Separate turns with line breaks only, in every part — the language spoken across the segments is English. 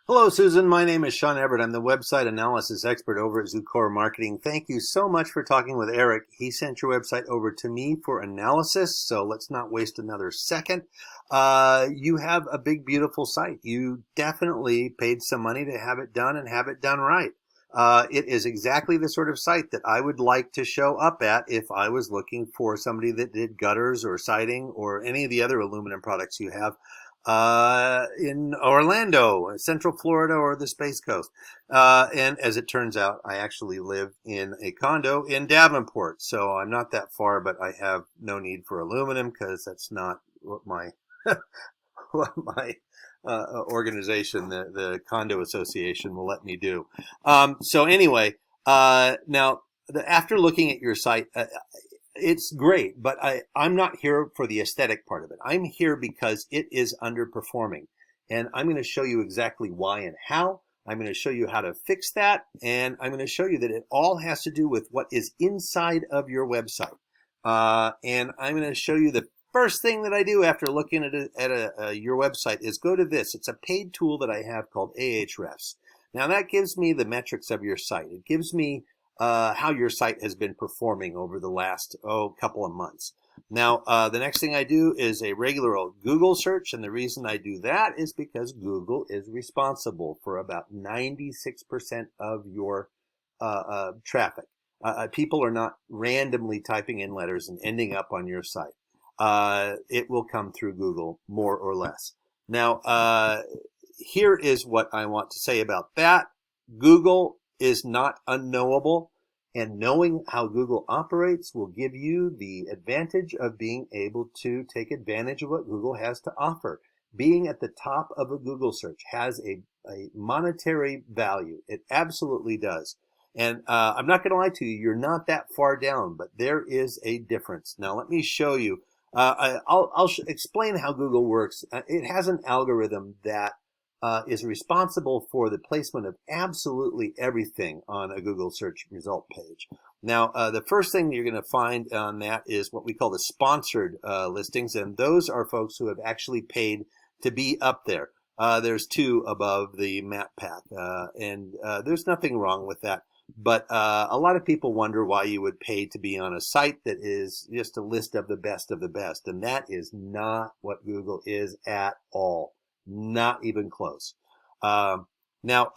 Hello, Susan. My name is Sean Everett. I'm the website analysis expert over at Zucor Marketing. Thank you so much for talking with Eric. He sent your website over to me for analysis, so let's not waste another second. You have a big, beautiful site. You definitely paid some money to have it done and have it done right. It is exactly the sort of site that I would like to show up at if I was looking for somebody that did gutters or siding or any of the other aluminum products you have in Orlando, Central Florida, or the Space Coast. And as it turns out, I actually live in a condo in Davenport, so I'm not that far, but I have no need for aluminum because that's not what my what my organization, the condo association, will let me do. So anyway, now after looking at your site, it's great, but I'm not here for the aesthetic part of it. I'm here because it is underperforming. And I'm going to show you exactly why and how. I'm going to show you how to fix that. And I'm going to show you that it all has to do with what is inside of your website. And I'm going to show you the first thing that I do after looking at your website is go to this. It's a paid tool that I have called Ahrefs. Now that gives me the metrics of your site. It gives me how your site has been performing over the last couple of months. Now, the next thing I do is a regular old Google search, and the reason I do that is because Google is responsible for about 96% of your traffic. People are not randomly typing in letters and ending up on your site. It will come through Google, more or less. Now, here is what I want to say about that. Google is not unknowable, and knowing how Google operates will give you the advantage of being able to take advantage of what Google has to offer. Being at the top of a Google search has a monetary value. It absolutely does. And I'm not going to lie to you, you're not that far down, but there is a difference. Now, let me show you. I'll explain how Google works. It has an algorithm that is responsible for the placement of absolutely everything on a Google search result page. Now, the first thing you're going to find on that is what we call the sponsored listings, and those are folks who have actually paid to be up there. There's two above the map pack, and there's nothing wrong with that. But a lot of people wonder why you would pay to be on a site that is just a list of the best, and that is not what Google is at all. Not even close. Now,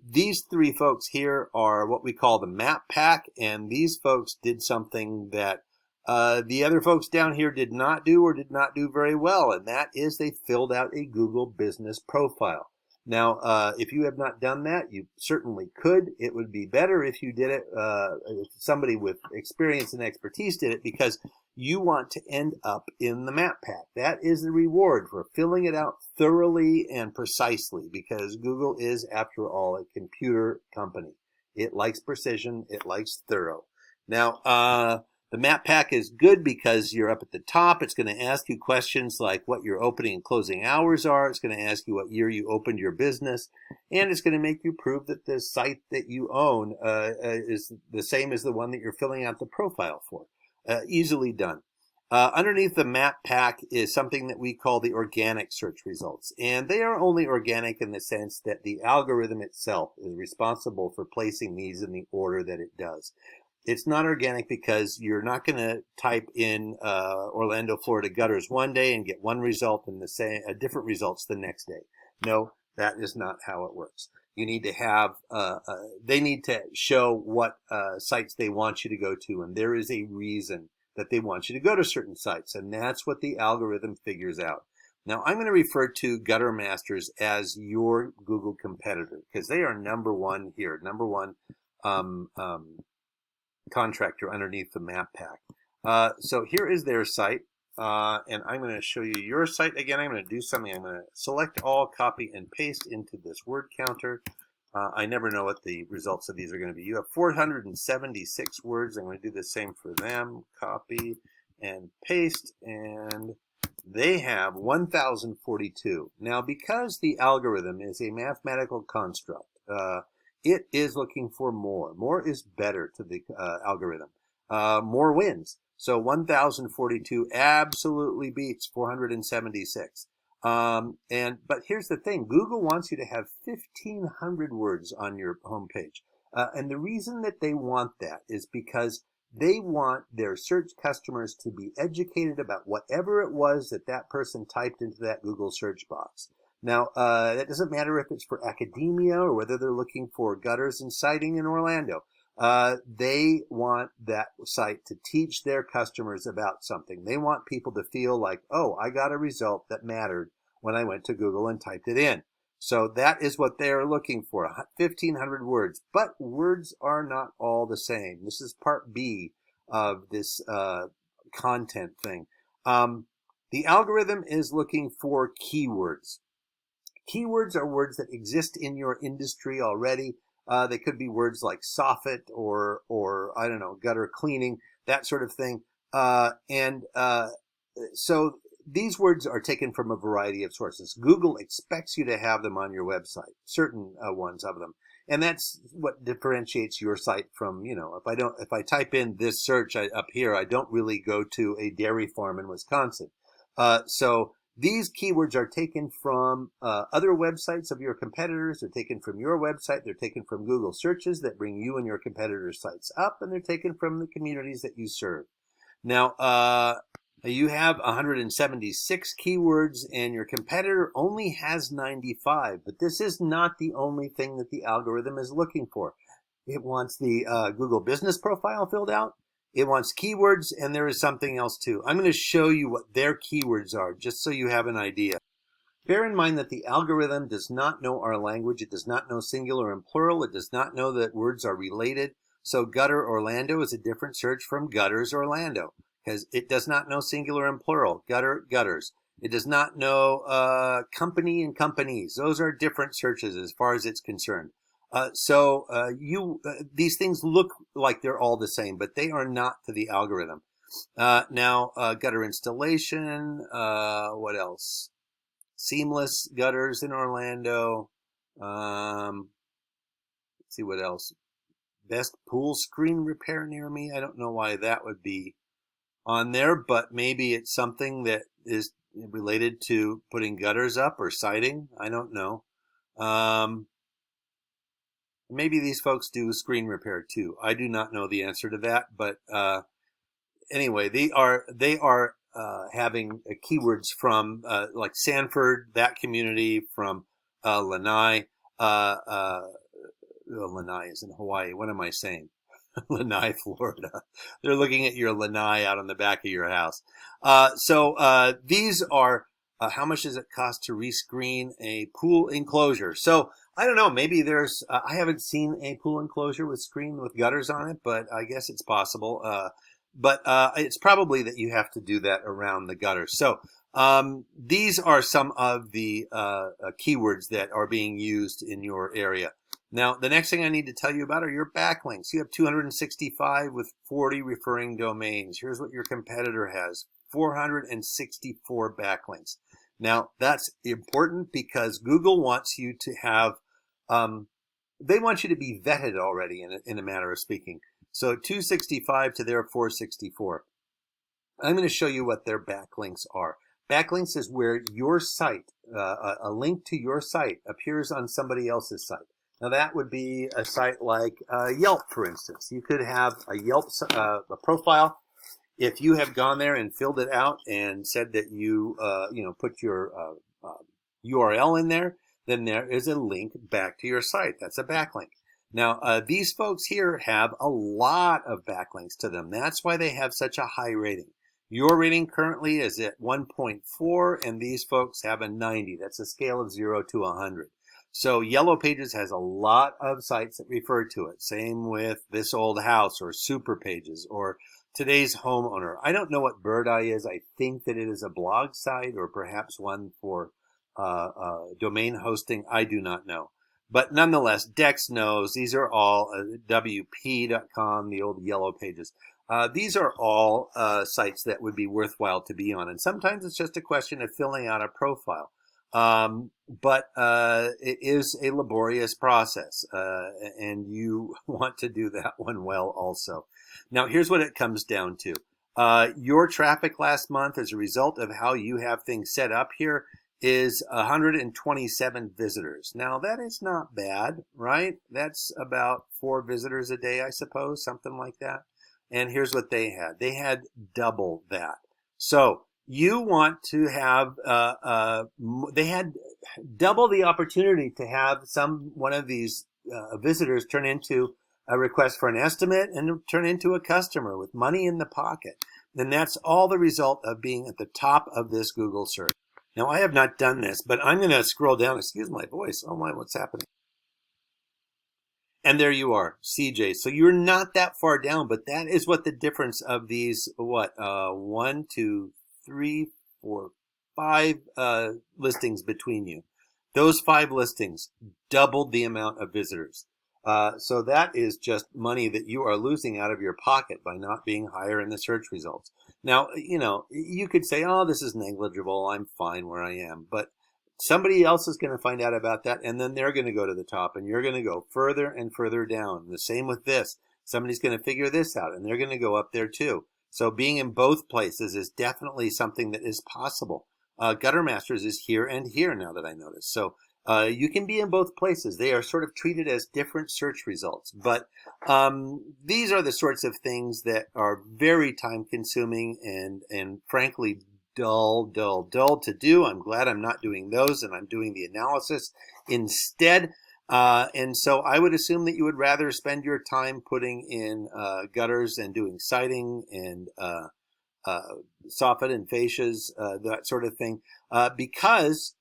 these three folks here are what we call the map pack, and these folks did something that the other folks down here did not do or did not do very well, and that is they filled out a Google business profile. Now, if you have not done that, you certainly could. It would be better if you did it, if somebody with experience and expertise did it, because you want to end up in the map pack. That is the reward for filling it out thoroughly and precisely, because Google is, after all, a computer company. It likes precision. It likes thorough. Now, the map pack is good because you're up at the top. It's going to ask you questions like what your opening and closing hours are. It's going to ask you what year you opened your business. And it's going to make you prove that the site that you own is the same as the one that you're filling out the profile for. Easily done. Underneath the map pack is something that we call the organic search results. And they are only organic in the sense that the algorithm itself is responsible for placing these in the order that it does. It's not organic because you're not going to type in Orlando, Florida gutters one day and get one result and different results the next day. No, that is not how it works. You need to have, they need to show what sites they want you to go to, and there is a reason that they want you to go to certain sites, and that's what the algorithm figures out. Now, I'm going to refer to Gutter Masters as your Google competitor because they are number one here, number one contractor underneath the map pack. So here is their site, and I'm going to show you your site again. I'm going to do something. I'm going to select all, copy, and paste into this word counter. I never know what the results of these are going to be. You have 476 words. I'm going to do the same for them. Copy and paste, and they have 1,042. Now, because the algorithm is a mathematical construct, it is looking for more. More is better to the algorithm. More wins. So 1,042 absolutely beats 476. But here's the thing. Google wants you to have 1,500 words on your homepage. And the reason that they want that is because they want their search customers to be educated about whatever it was that that person typed into that Google search box. Now, that doesn't matter if it's for academia or whether they're looking for gutters and siding in Orlando. They want that site to teach their customers about something. They want people to feel like, oh, I got a result that mattered when I went to Google and typed it in. So that is what they're looking for, 1,500 words. But words are not all the same. This is part B of this content thing. The algorithm is looking for keywords. Keywords are words that exist in your industry already. They could be words like soffit or I don't know, gutter cleaning, that sort of thing. So these words are taken from a variety of sources. Google expects you to have them on your website, certain ones of them. And that's what differentiates your site from, if I type in this search up here, I don't really go to a dairy farm in Wisconsin. So these keywords are taken from other websites of your competitors. They're taken from your website. They're taken from Google searches that bring you and your competitors' sites up, and they're taken from the communities that you serve. Now, you have 176 keywords, and your competitor only has 95. But this is not the only thing that the algorithm is looking for. It wants the Google business profile filled out. It wants keywords, and there is something else too. I'm going to show you what their keywords are, just so you have an idea. Bear in mind that the algorithm does not know our language. It does not know singular and plural. It does not know that words are related. So gutter Orlando is a different search from gutters Orlando, because it does not know singular and plural, gutters. It does not know company and companies. Those are different searches as far as it's concerned. These things look like they're all the same, but they are not to the algorithm. Now, gutter installation, what else? Seamless gutters in Orlando. Let's see what else. Best pool screen repair near me. I don't know why that would be on there, but maybe it's something that is related to putting gutters up or siding. I don't know. Maybe these folks do screen repair too. I do not know the answer to that, but anyway, they are having keywords from like Sanford, that community, from Lanai. Lanai is in Hawaii. What am I saying? Lanai, Florida. They're looking at your lanai out on the back of your house. These are how much does it cost to rescreen a pool enclosure? So I don't know. Maybe there's. I haven't seen a pool enclosure with screen with gutters on it, but I guess it's possible. But it's probably that you have to do that around the gutters. So these are some of the keywords that are being used in your area. Now, the next thing I need to tell you about are your backlinks. You have 265 with 40 referring domains. Here's what your competitor has, 464 backlinks. Now, that's important because Google wants you to have, they want you to be vetted already in a manner of speaking. So 265 to their 464. I'm going to show you what their backlinks are. Backlinks is where your site, a link to your site appears on somebody else's site. Now that would be a site like Yelp, for instance. You could have a Yelp a profile. If you have gone there and filled it out and said that you put your URL in there, then there is a link back to your site. That's a backlink. Now these folks here have a lot of backlinks to them. That's why they have such a high rating. Your rating currently is at 1.4, and these folks have a 90. That's a scale of 0 to 100. So Yellow Pages has a lot of sites that refer to it. Same with This Old House or Super Pages or Today's Homeowner. I don't know what Bird Eye is. I think that it is a blog site or perhaps one for domain hosting. I do not know. But nonetheless, Dex knows. These are all WP.com, the old Yellow Pages. These are all sites that would be worthwhile to be on. And sometimes it's just a question of filling out a profile. But it is a laborious process, and you want to do that one well also. Now, here's what it comes down to. Your traffic last month as a result of how you have things set up here is 127 visitors. Now, that is not bad, right? That's about 4 visitors a day, I suppose, something like that. And here's what they had. They had double that. So you want to have, they had double the opportunity to have one of these visitors turn into a request for an estimate and turn into a customer with money in the pocket. Then that's all the result of being at the top of this Google search. Now, I have not done this, but I'm going to scroll down. Excuse my voice. Oh my, what's happening? And there you are, CJ. So you're not that far down, but that is what the difference of these, 1, 2, 3, 4, 5 listings between you. Those 5 listings doubled the amount of visitors. So that is just money that you are losing out of your pocket by not being higher in the search results. Now, you could say, oh, this is negligible. I'm fine where I am. But somebody else is going to find out about that, and then they're going to go to the top, and you're going to go further and further down. The same with this. Somebody's going to figure this out, and they're going to go up there too. So being in both places is definitely something that is possible. Gutter Masters is here and here now that I notice. So you can be in both places. They are sort of treated as different search results. But these are the sorts of things that are very time-consuming and frankly dull to do. I'm glad I'm not doing those, and I'm doing the analysis instead. And so I would assume that you would rather spend your time putting in gutters and doing siding and soffit and fascias, that sort of thing, because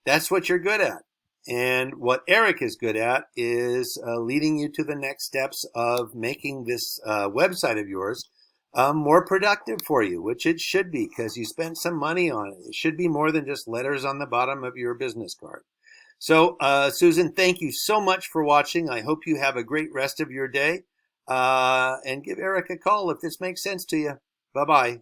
that's what you're good at. And what Eric is good at is leading you to the next steps of making this website of yours more productive for you, which it should be because you spent some money on it. It should be more than just letters on the bottom of your business card. So, Susan, thank you so much for watching. I hope you have a great rest of your day. And give Eric a call if this makes sense to you. Bye-bye.